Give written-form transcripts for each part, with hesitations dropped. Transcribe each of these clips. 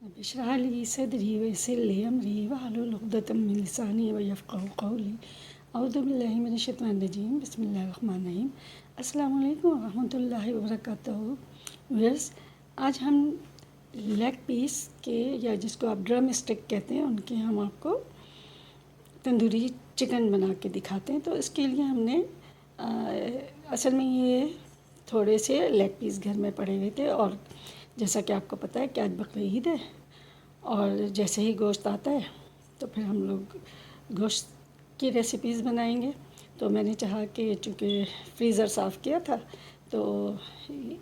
रब इश्रह ली सदरी वयस्सिर ली अमरी वहलुल उक़दतम मिन लिसानी यफ़क़हू क़ौली। अऊज़ु बिल्लाहि मिनश शैतानिर रजीम बिस्मिल्लाहिर रहमानिर रहीम। अस्सलामु अलैकुम व रहमतुल्लाहि व बरकातहू। व्यूअर्स, आज हम लेग पीस के या जिसको आप ड्रम स्टिक कहते हैं उनके हम आपको तंदूरी चिकन बना के दिखाते हैं। तो इसके लिए हमने असल में ये थोड़े से लेग पीस घर में पड़े हुए थे और जैसा कि आपको पता है कि आज बकरीद ईद है और जैसे ही गोश्त आता है तो फिर हम लोग गोश्त की रेसिपीज़ बनाएंगे। तो मैंने चाहा कि चूँकि फ्रीज़र साफ़ किया था तो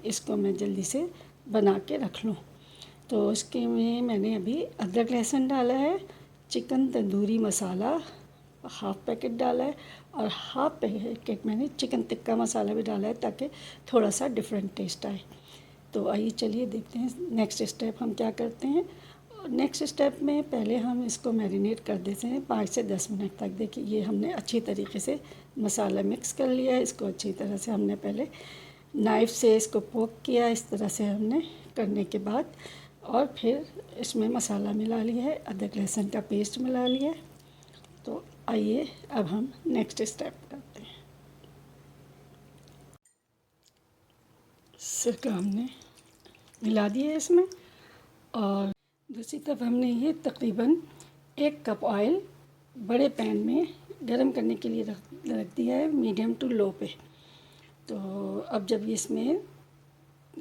इसको मैं जल्दी से बना के रख लूँ। तो इसके में मैंने अभी अदरक लहसुन डाला है, chicken tandoori masala half packet डाला है और हाफ़ पैकेट मैंने चिकन टिक्का मसाला भी डाला है ताकि थोड़ा सा डिफरेंट टेस्ट आए। तो आइए चलिए देखते हैं नेक्स्ट स्टेप हम क्या करते हैं। नेक्स्ट स्टेप में पहले हम इसको मैरिनेट कर देते हैं 5 से 10 मिनट तक। देखिए ये हमने अच्छी तरीके से मसाला मिक्स कर लिया है। इसको अच्छी तरह से हमने पहले नाइफ़ से इसको पोक किया, इस तरह से हमने करने के बाद और फिर इसमें मसाला मिला लिया है, अदरक लहसुन का पेस्ट मिला लिया है। तो आइए अब हम नेक्स्ट स्टेप करते हैं। सिरका हमने मिला दिया है इसमें और दूसरी तरफ हमने ये तकरीबन 1 कप ऑयल बड़े पैन में गरम करने के लिए रख दिया है मीडियम टू लो पे। तो अब जब इसमें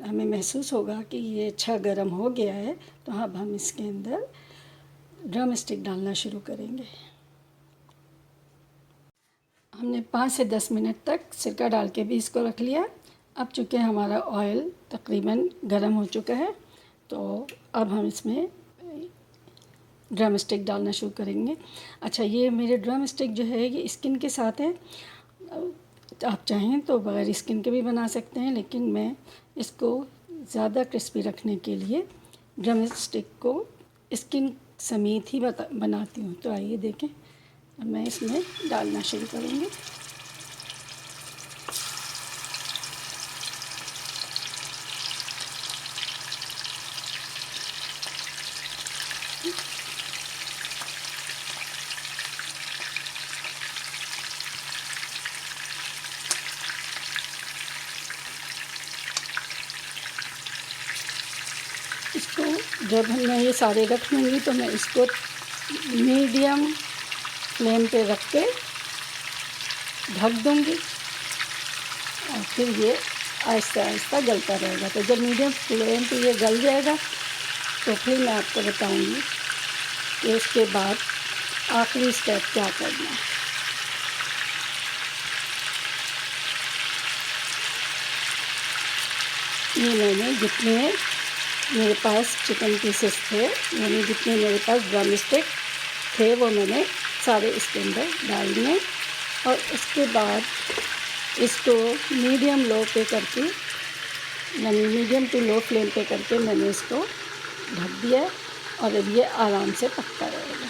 हमें महसूस होगा कि ये अच्छा गरम हो गया है तो अब हम इसके अंदर ड्रम स्टिक डालना शुरू करेंगे। हमने 5 से 10 मिनट तक सिरका डाल के भी इसको रख लिया। अब चूँकि हमारा ऑयल तकरीबन गरम हो चुका है तो अब हम इसमें ड्रम स्टिक डालना शुरू करेंगे। अच्छा, ये मेरे ड्रम स्टिक जो है ये स्किन के साथ है। आप चाहें तो बगैर स्किन के भी बना सकते हैं, लेकिन मैं इसको ज़्यादा क्रिस्पी रखने के लिए ड्रम स्टिक को स्किन समेत ही बनाती हूँ। तो आइए देखें, अब मैं इसमें डालना शुरू करूँगी। इसको जब मैं ये सारे रख लूँगी तो मैं इसको मीडियम फ्लेम पे रख के ढक दूँगी और फिर ये आहिस्ता आहिस्ता गलता रहेगा। तो जब मीडियम फ्लेम पे ये गल जाएगा तो फिर मैं आपको बताऊँगी कि इसके बाद आखिरी स्टेप क्या करना है। ये मैंने जितने मेरे पास चिकन पीसेस थे, यानी जितने मेरे पास ड्रम स्टिक थे वो मैंने सारे इसके अंदर डाल दिए और उसके बाद इसको मीडियम लो पे करके, यानी मीडियम टू लो फ्लेम पे करके मैंने इसको ढक दिया और अब ये आराम से पकता रहेगा।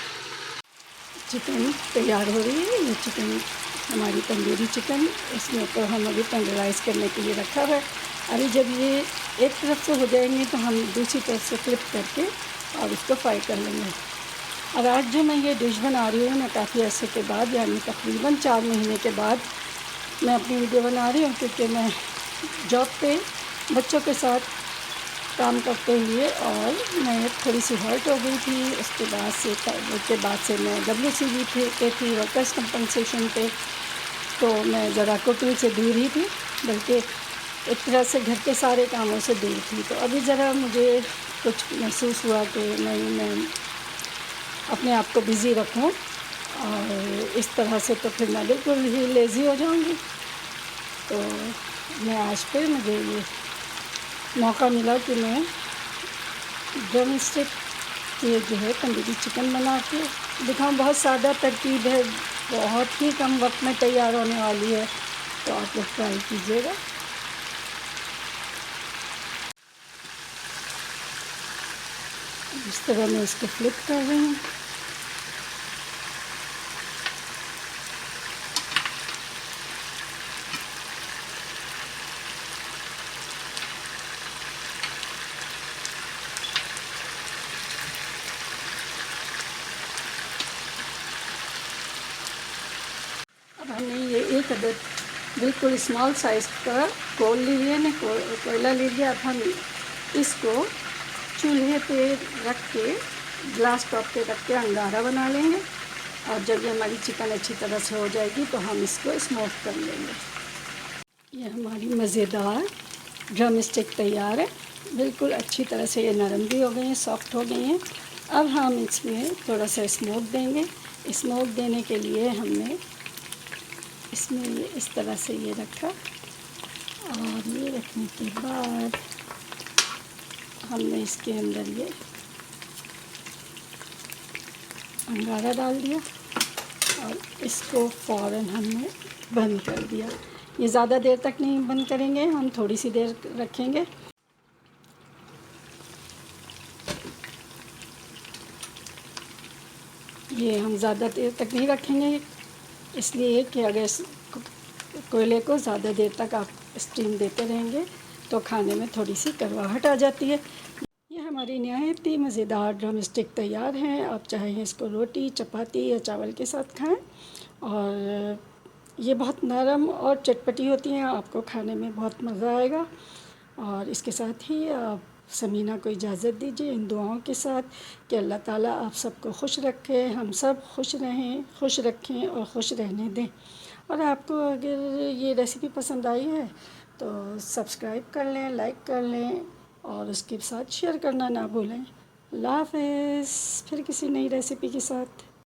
चिकन तैयार हो रही है। ये चिकन हमारी तंदूरी चिकन, इसमें तो हम अभी टेंडराइज़ करने के लिए रखा हुआ है। अभी जब ये एक तरफ से हो जाएंगे तो हम दूसरी तरफ से फ्लिप करके और इसको फ्राई कर लेंगे। और आज जो मैं ये डिश बना रही हूँ, मैं काफ़ी अर्से के बाद, यानी तकरीबन 4 महीने के बाद मैं अपनी वीडियो बना रही हूँ, क्योंकि मैं जॉब पे बच्चों के साथ काम करते हुए और मैं थोड़ी सी हर्ट हो गई थी। उसके बाद से मैं WCB पे थी, वर्कर्स कंपनसेशन पे। तो मैं ज़रा कुकिंग से दूर ही थी, बल्कि एक तरह से घर के सारे कामों से दूर थी। तो अभी ज़रा मुझे कुछ महसूस हुआ कि नहीं, मैं अपने आप को बिज़ी रखूं और इस तरह से तो फिर मैं बिल्कुल ही लेज़ी हो जाऊंगी। तो मैं आज फिर मुझे ये मौका मिला कि मैं ड्रम स्टिक ये जो है तंदूरी चिकन बना के दिखाऊं। बहुत सादा तरकीब है, बहुत ही कम वक्त में तैयार होने वाली है, तो आप लोग ट्राई कीजिएगा। इस तरह मैं इसको फ्लिप कर रही हूँ। एक अदद बिल्कुल स्मॉल साइज़ का कोल लीजिए ना, कोयला लीजिए। अब हम इसको चूल्हे पे रख के, ग्लास टॉप पे रख के अंगारा बना लेंगे। और जब ये हमारी चिकन अच्छी तरह से हो जाएगी तो हम इसको स्मोक कर लेंगे। ये हमारी मज़ेदार ड्रम स्टिक तैयार है। बिल्कुल अच्छी तरह से ये नरम भी हो गई हैं, सॉफ्ट हो गई हैं। अब हम इसमें थोड़ा सा स्मोक देंगे। स्मोक देने के लिए हमने इसमें ये इस तरह से ये रखा, और ये रखने के बाद हमने इसके अंदर ये अंगारा डाल दिया और इसको फ़ौरन हमने बंद कर दिया। ये ज़्यादा देर तक नहीं बंद करेंगे, हम थोड़ी सी देर रखेंगे। ये हम ज़्यादा देर तक नहीं रखेंगे, इसलिए कि अगर कोयले को ज़्यादा देर तक आप स्टीम देते रहेंगे तो खाने में थोड़ी सी कड़वाहट आ जाती है। ये हमारी नहायत ही मज़ेदार ड्रम स्टिक तैयार हैं। आप चाहें इसको रोटी, चपाती या चावल के साथ खाएं। और ये बहुत नरम और चटपटी होती हैं, आपको खाने में बहुत मज़ा आएगा। और इसके साथ ही आप समीना को इजाज़त दीजिए इन दुआओं के साथ कि अल्लाह ताला आप सबको खुश रखे, हम सब खुश रहें, खुश रखें और खुश रहने दें। और आपको अगर ये रेसिपी पसंद आई है तो सब्सक्राइब कर लें, लाइक कर लें और उसके साथ शेयर करना ना भूलें। अल्लाह हाफ़िज़, फिर किसी नई रेसिपी के साथ।